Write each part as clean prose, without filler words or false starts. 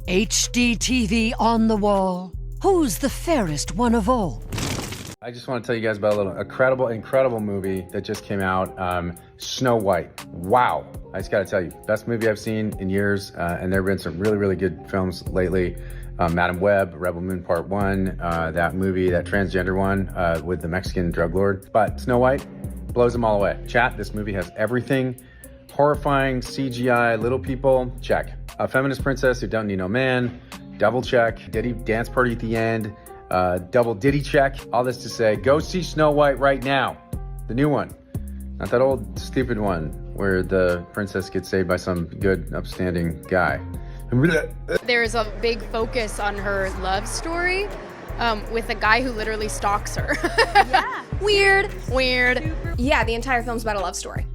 HD TV on the wall. Who's the fairest one of all? I just want to tell you guys about a little incredible movie that just came out, Snow White. Wow. I just got to tell you, best movie I've seen in years, and there have been some really good films lately. Madam Web, Rebel Moon Part 1, that movie, that transgender one with the Mexican drug lord. But Snow White blows them all away. Chat, this movie has everything. Horrifying, CGI, little people, check. A feminist princess who don't need no man, double check. Diddy dance party at the end, double Diddy check. All this to say, go see Snow White right now. The new one. Not that old stupid one where the princess gets saved by some good, upstanding guy. There's a big focus on her love story with a guy who literally stalks her. Yeah. Weird. Yeah, the entire film's about a love story.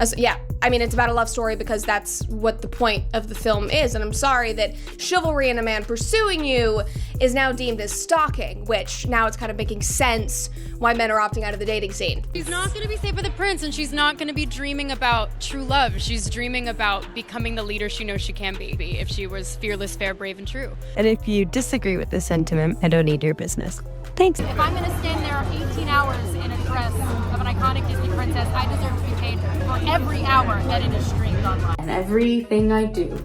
It's about a love story because that's what the point of the film is. And I'm sorry that chivalry and a man pursuing you is now deemed as stalking, which now it's kind of making sense why men are opting out of the dating scene. She's not going to be safe with the prince, and she's not going to be dreaming about true love. She's dreaming about becoming the leader she knows she can be if she was fearless, fair, brave, and true. And if you disagree with this sentiment, I don't need your business. Thanks. If I'm going to stand there 18 hours in a dress of an iconic Disney princess, I deserve to be paid for every hour that it is streamed online. And everything I do,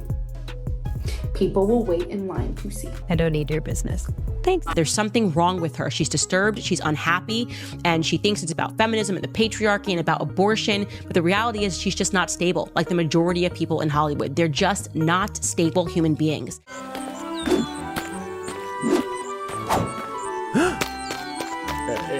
people will wait in line to see. I don't need your business. Thanks. There's something wrong with her. She's disturbed, she's unhappy, and she thinks it's about feminism and the patriarchy and about abortion. But the reality is she's just not stable, like the majority of people in Hollywood. They're just not stable human beings.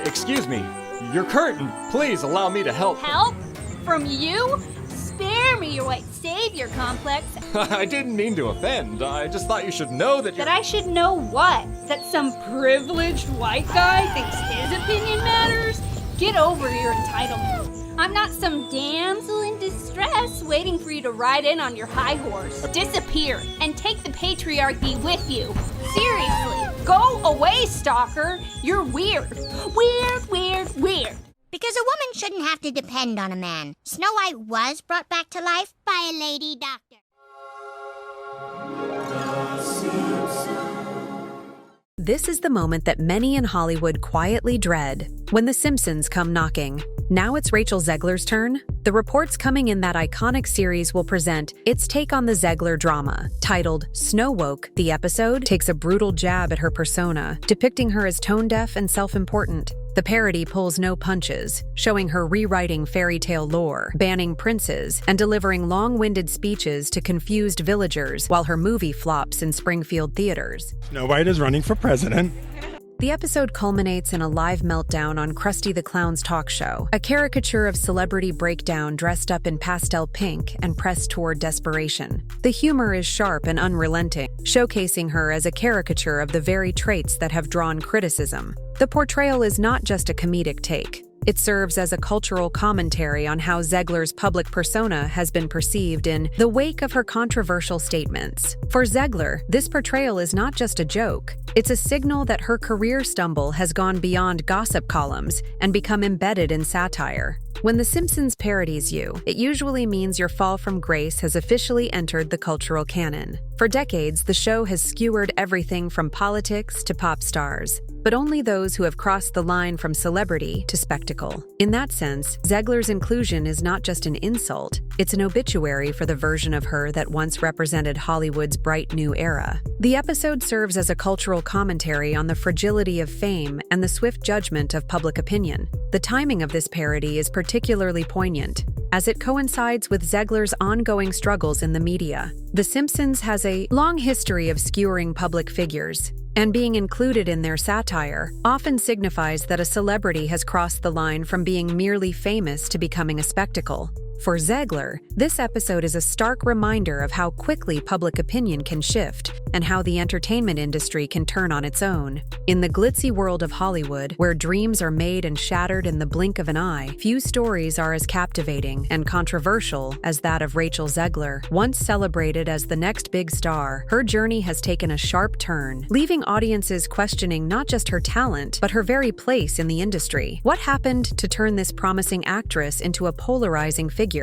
Excuse me, your curtain. Please allow me to help. Help? From you? Spare me your white savior complex. I didn't mean to offend. I just thought you should know that I should know what? That some privileged white guy thinks his opinion matters? Get over your entitlement. I'm not some damsel in distress waiting for you to ride in on your high horse. Disappear and take the patriarchy with you. Seriously, go away, stalker. You're weird. Weird. Because a woman shouldn't have to depend on a man. Snow White was brought back to life by a lady doctor. This is the moment that many in Hollywood quietly dread, when the Simpsons come knocking. Now it's Rachel Zegler's turn. The reports coming in that iconic series will present its take on the Zegler drama. Titled Snowwoke, the episode takes a brutal jab at her persona, depicting her as tone-deaf and self-important. The parody pulls no punches, showing her rewriting fairy tale lore, banning princes, and delivering long-winded speeches to confused villagers while her movie flops in Springfield theaters. Snow White is running for president. The episode culminates in a live meltdown on Krusty the Clown's talk show, a caricature of celebrity breakdown dressed up in pastel pink and pressed toward desperation. The humor is sharp and unrelenting, showcasing her as a caricature of the very traits that have drawn criticism. The portrayal is not just a comedic take. It serves as a cultural commentary on how Zegler's public persona has been perceived in the wake of her controversial statements. For Zegler, this portrayal is not just a joke. It's a signal that her career stumble has gone beyond gossip columns and become embedded in satire. When The Simpsons parodies you, it usually means your fall from grace has officially entered the cultural canon. For decades, the show has skewered everything from politics to pop stars, but only those who have crossed the line from celebrity to spectacle. In that sense, Zegler's inclusion is not just an insult, it's an obituary for the version of her that once represented Hollywood's bright new era. The episode serves as a cultural commentary on the fragility of fame and the swift judgment of public opinion. The timing of this parody is particularly poignant, as it coincides with Zegler's ongoing struggles in the media. The Simpsons has a long history of skewering public figures, and being included in their satire often signifies that a celebrity has crossed the line from being merely famous to becoming a spectacle. For Zegler, this episode is a stark reminder of how quickly public opinion can shift and how the entertainment industry can turn on its own. In the glitzy world of Hollywood, where dreams are made and shattered in the blink of an eye, few stories are as captivating and controversial as that of Rachel Zegler. Once celebrated as the next big star, her journey has taken a sharp turn, leaving audiences questioning not just her talent, but her very place in the industry. What happened to turn this promising actress into a polarizing figure?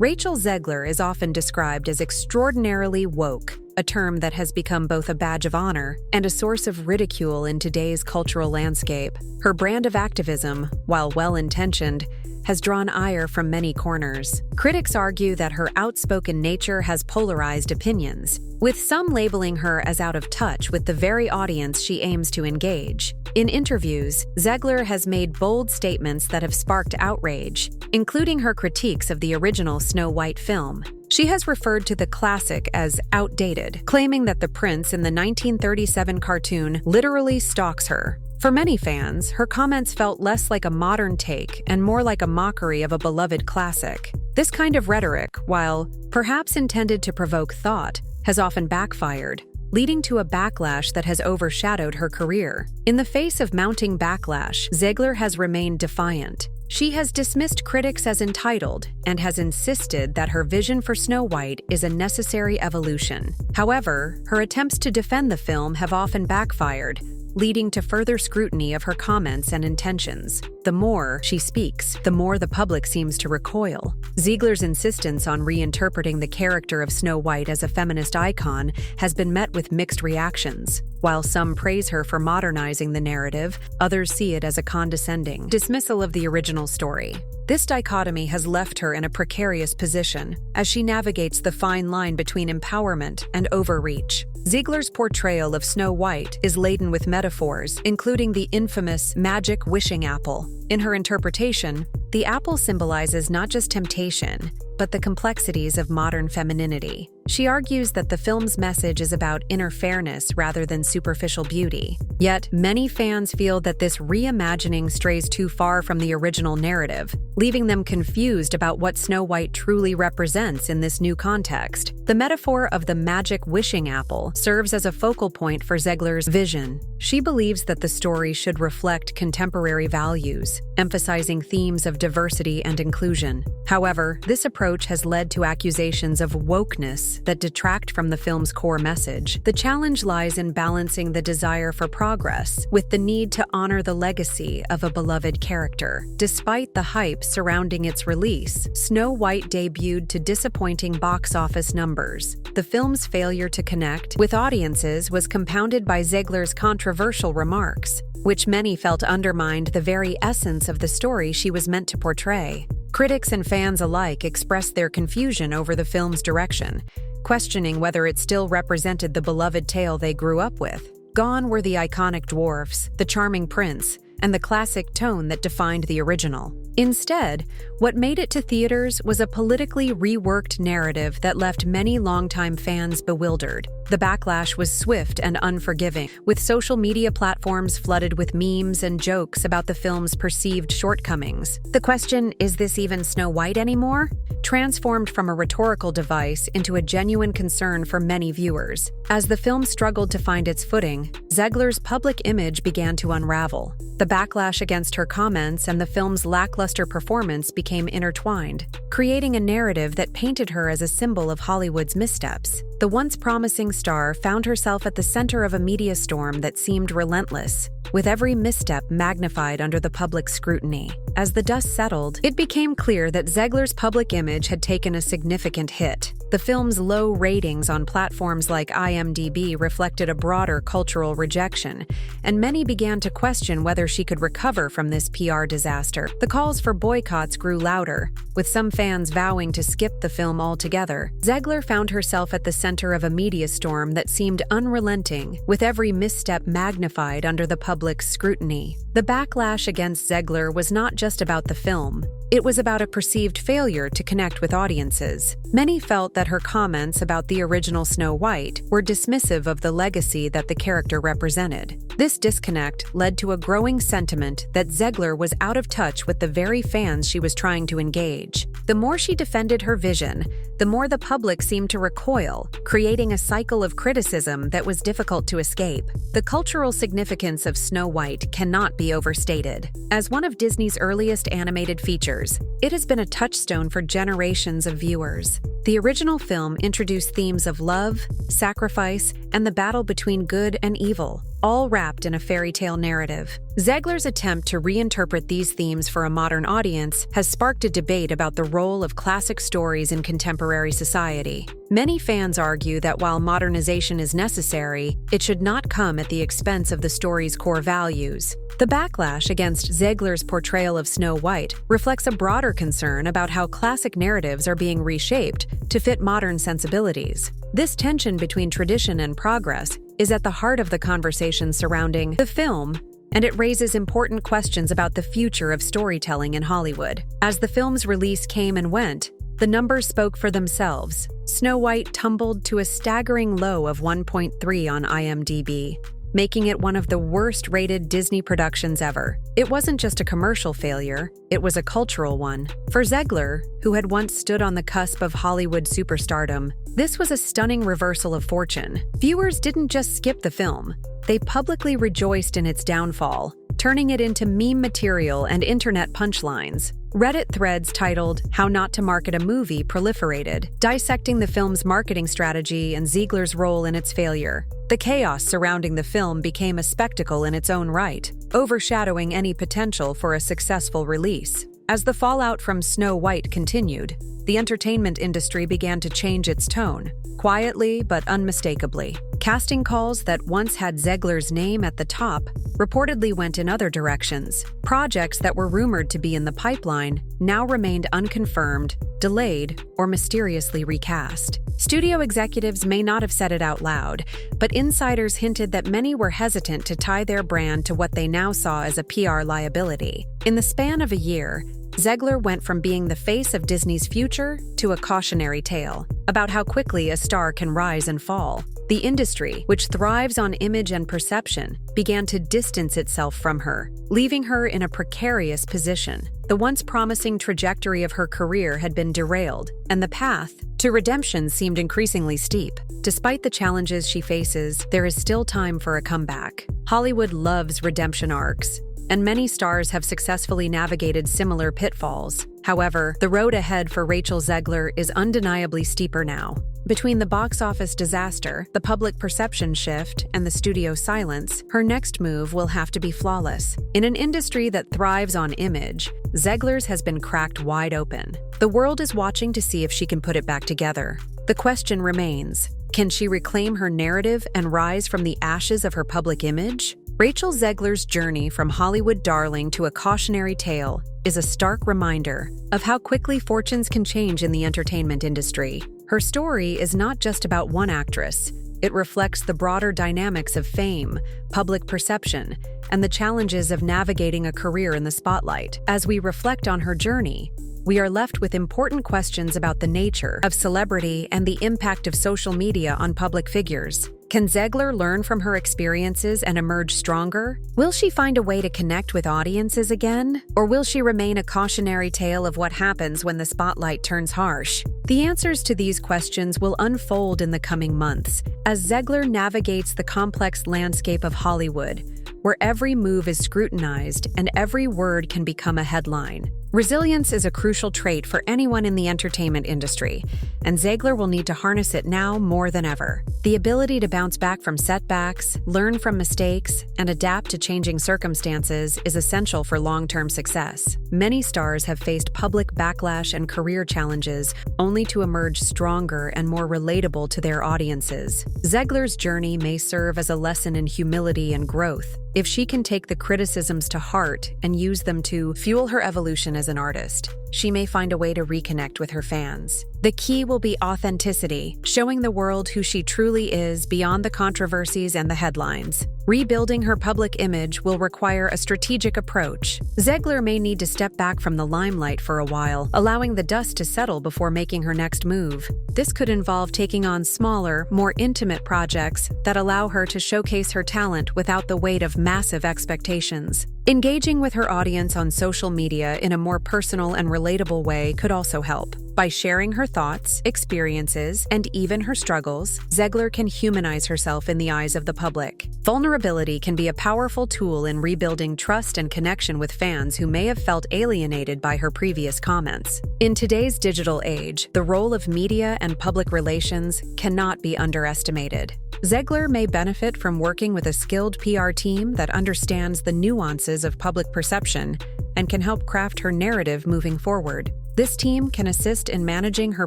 Rachel Zegler is often described as extraordinarily woke, a term that has become both a badge of honor and a source of ridicule in today's cultural landscape. Her brand of activism, while well-intentioned, has drawn ire from many corners. Critics argue that her outspoken nature has polarized opinions, with some labeling her as out of touch with the very audience she aims to engage. In interviews, Zegler has made bold statements that have sparked outrage, including her critiques of the original Snow White film. She has referred to the classic as outdated, claiming that the prince in the 1937 cartoon literally stalks her. For many fans, her comments felt less like a modern take and more like a mockery of a beloved classic. This kind of rhetoric, while perhaps intended to provoke thought, has often backfired, leading to a backlash that has overshadowed her career. In the face of mounting backlash, Zegler has remained defiant. She has dismissed critics as entitled and has insisted that her vision for Snow White is a necessary evolution. However, her attempts to defend the film have often backfired, leading to further scrutiny of her comments and intentions. The more she speaks, the more the public seems to recoil. Zegler's insistence on reinterpreting the character of Snow White as a feminist icon has been met with mixed reactions. While some praise her for modernizing the narrative, others see it as a condescending dismissal of the original story. This dichotomy has left her in a precarious position as she navigates the fine line between empowerment and overreach. Zegler's portrayal of Snow White is laden with metaphors, including the infamous magic wishing apple. In her interpretation, the apple symbolizes not just temptation, but the complexities of modern femininity. She argues that the film's message is about inner fairness rather than superficial beauty. Yet, many fans feel that this reimagining strays too far from the original narrative, leaving them confused about what Snow White truly represents in this new context. The metaphor of the magic wishing apple serves as a focal point for Zegler's vision. She believes that the story should reflect contemporary values, emphasizing themes of diversity and inclusion. However, this approach has led to accusations of wokeness that detract from the film's core message. The challenge lies in balancing the desire for progress with the need to honor the legacy of a beloved character. Despite the hype surrounding its release, Snow White debuted to disappointing box office numbers. The film's failure to connect with audiences was compounded by Zegler's controversial remarks, which many felt undermined the very essence of the story she was meant to portray. Critics and fans alike expressed their confusion over the film's direction, questioning whether it still represented the beloved tale they grew up with. Gone were the iconic dwarfs, the charming prince, and the classic tone that defined the original. Instead, what made it to theaters was a politically reworked narrative that left many longtime fans bewildered. The backlash was swift and unforgiving, with social media platforms flooded with memes and jokes about the film's perceived shortcomings. The question, "Is this even Snow White anymore?" transformed from a rhetorical device into a genuine concern for many viewers. As the film struggled to find its footing, Zegler's public image began to unravel. The backlash against her comments and the film's lackluster performance became intertwined, creating a narrative that painted her as a symbol of Hollywood's missteps. The once promising star found herself at the center of a media storm that seemed relentless, with every misstep magnified under the public scrutiny. As the dust settled, it became clear that Zegler's public image had taken a significant hit. The film's low ratings on platforms like IMDb reflected a broader cultural rejection, and many began to question whether she could recover from this PR disaster. The calls for boycotts grew louder, with some fans vowing to skip the film altogether. Zegler found herself at the center of a media storm that seemed unrelenting, with every misstep magnified under the public's scrutiny. The backlash against Zegler was not just about the film. It was about a perceived failure to connect with audiences. Many felt that her comments about the original Snow White were dismissive of the legacy that the character represented. This disconnect led to a growing sentiment that Zegler was out of touch with the very fans she was trying to engage. The more she defended her vision, the more the public seemed to recoil, creating a cycle of criticism that was difficult to escape. The cultural significance of Snow White cannot be overstated. As one of Disney's earliest animated features, It has been a touchstone for generations of viewers. The original film introduced themes of love, sacrifice, and the battle between good and evil, all wrapped in a fairy tale narrative. Zegler's attempt to reinterpret these themes for a modern audience has sparked a debate about the role of classic stories in contemporary society. Many fans argue that while modernization is necessary, it should not come at the expense of the story's core values. The backlash against Zegler's portrayal of Snow White reflects a broader concern about how classic narratives are being reshaped to fit modern sensibilities. This tension between tradition and progress is at the heart of the conversation surrounding the film, and it raises important questions about the future of storytelling in Hollywood. As the film's release came and went, the numbers spoke for themselves. Snow White tumbled to a staggering low of 1.3 on IMDb, making it one of the worst-rated Disney productions ever. It wasn't just a commercial failure, it was a cultural one. For Zegler, who had once stood on the cusp of Hollywood superstardom, this was a stunning reversal of fortune. Viewers didn't just skip the film, they publicly rejoiced in its downfall, turning it into meme material and internet punchlines. Reddit threads titled "How Not to Market a Movie" proliferated, dissecting the film's marketing strategy and Ziegler's role in its failure. The chaos surrounding the film became a spectacle in its own right, overshadowing any potential for a successful release. As the fallout from Snow White continued, the entertainment industry began to change its tone, quietly but unmistakably. Casting calls that once had Zegler's name at the top reportedly went in other directions. Projects that were rumored to be in the pipeline now remained unconfirmed, delayed, or mysteriously recast. Studio executives may not have said it out loud, but insiders hinted that many were hesitant to tie their brand to what they now saw as a PR liability. In the span of a year, Zegler went from being the face of Disney's future to a cautionary tale about how quickly a star can rise and fall. The industry, which thrives on image and perception, began to distance itself from her, leaving her in a precarious position. The once promising trajectory of her career had been derailed, and the path to redemption seemed increasingly steep. Despite the challenges she faces, there is still time for a comeback. Hollywood loves redemption arcs, and many stars have successfully navigated similar pitfalls. However, the road ahead for Rachel Zegler is undeniably steeper now. Between the box office disaster, the public perception shift, and the studio silence, her next move will have to be flawless. In an industry that thrives on image, Zegler's has been cracked wide open. The world is watching to see if she can put it back together. The question remains, can she reclaim her narrative and rise from the ashes of her public image? Rachel Zegler's journey from Hollywood darling to a cautionary tale is a stark reminder of how quickly fortunes can change in the entertainment industry. Her story is not just about one actress. It reflects the broader dynamics of fame, public perception, and the challenges of navigating a career in the spotlight. As we reflect on her journey, we are left with important questions about the nature of celebrity and the impact of social media on public figures. Can Zegler learn from her experiences and emerge stronger? Will she find a way to connect with audiences again? Or will she remain a cautionary tale of what happens when the spotlight turns harsh? The answers to these questions will unfold in the coming months as Zegler navigates the complex landscape of Hollywood, where every move is scrutinized and every word can become a headline. Resilience is a crucial trait for anyone in the entertainment industry, and Zegler will need to harness it now more than ever. The ability to bounce back from setbacks, learn from mistakes, and adapt to changing circumstances is essential for long-term success. Many stars have faced public backlash and career challenges only to emerge stronger and more relatable to their audiences. Zegler's journey may serve as a lesson in humility and growth. If she can take the criticisms to heart and use them to fuel her evolution as an artist, she may find a way to reconnect with her fans. The key will be authenticity, showing the world who she truly is beyond the controversies and the headlines. Rebuilding her public image will require a strategic approach. Zegler may need to step back from the limelight for a while, allowing the dust to settle before making her next move. This could involve taking on smaller, more intimate projects that allow her to showcase her talent without the weight of massive expectations. Engaging with her audience on social media in a more personal and relatable way could also help. By sharing her thoughts, experiences, and even her struggles, Zegler can humanize herself in the eyes of the public. Vulnerability can be a powerful tool in rebuilding trust and connection with fans who may have felt alienated by her previous comments. In today's digital age, the role of media and public relations cannot be underestimated. Zegler may benefit from working with a skilled PR team that understands the nuances of public perception and can help craft her narrative moving forward. This team can assist in managing her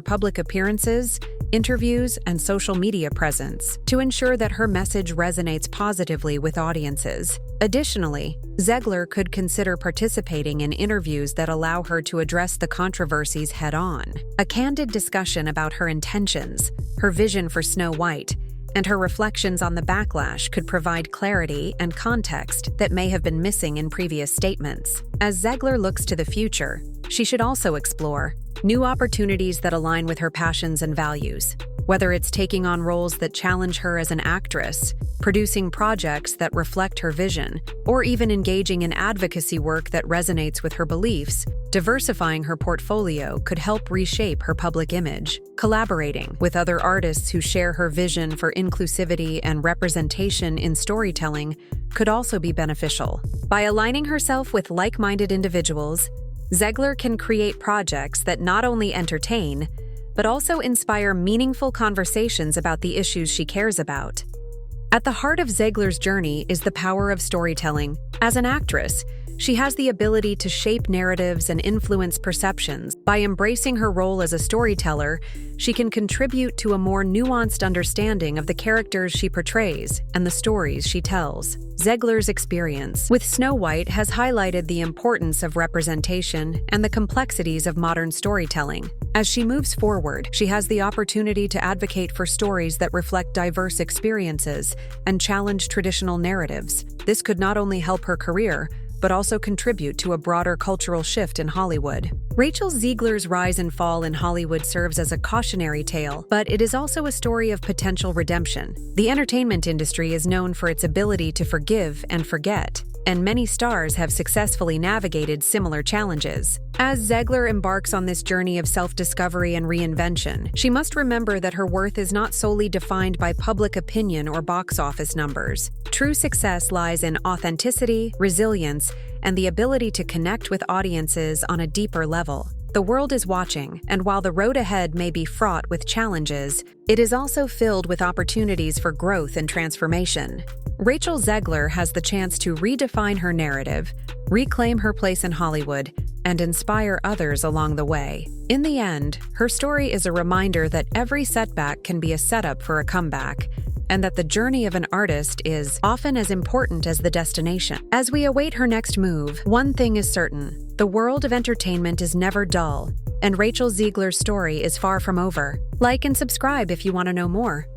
public appearances, interviews, and social media presence to ensure that her message resonates positively with audiences. Additionally, Zegler could consider participating in interviews that allow her to address the controversies head-on. A candid discussion about her intentions, her vision for Snow White, and her reflections on the backlash could provide clarity and context that may have been missing in previous statements. As Zegler looks to the future, she should also explore new opportunities that align with her passions and values. Whether it's taking on roles that challenge her as an actress, producing projects that reflect her vision, or even engaging in advocacy work that resonates with her beliefs, diversifying her portfolio could help reshape her public image. Collaborating with other artists who share her vision for inclusivity and representation in storytelling could also be beneficial. By aligning herself with like-minded individuals, Zegler can create projects that not only entertain, but also inspire meaningful conversations about the issues she cares about. At the heart of Zegler's journey is the power of storytelling. As an actress, she has the ability to shape narratives and influence perceptions. By embracing her role as a storyteller, she can contribute to a more nuanced understanding of the characters she portrays and the stories she tells. Zegler's experience with Snow White has highlighted the importance of representation and the complexities of modern storytelling. As she moves forward, she has the opportunity to advocate for stories that reflect diverse experiences and challenge traditional narratives. This could not only help her career, but also contribute to a broader cultural shift in Hollywood. Rachel Zegler's rise and fall in Hollywood serves as a cautionary tale, but it is also a story of potential redemption. The entertainment industry is known for its ability to forgive and forget, and many stars have successfully navigated similar challenges. As Zegler embarks on this journey of self-discovery and reinvention, she must remember that her worth is not solely defined by public opinion or box office numbers. True success lies in authenticity, resilience, and the ability to connect with audiences on a deeper level. The world is watching, and while the road ahead may be fraught with challenges, it is also filled with opportunities for growth and transformation. Rachel Zegler has the chance to redefine her narrative, reclaim her place in Hollywood, and inspire others along the way. In the end, her story is a reminder that every setback can be a setup for a comeback, and that the journey of an artist is often as important as the destination. As we await her next move, one thing is certain: the world of entertainment is never dull, and Rachel Zegler's story is far from over. Like and subscribe if you want to know more.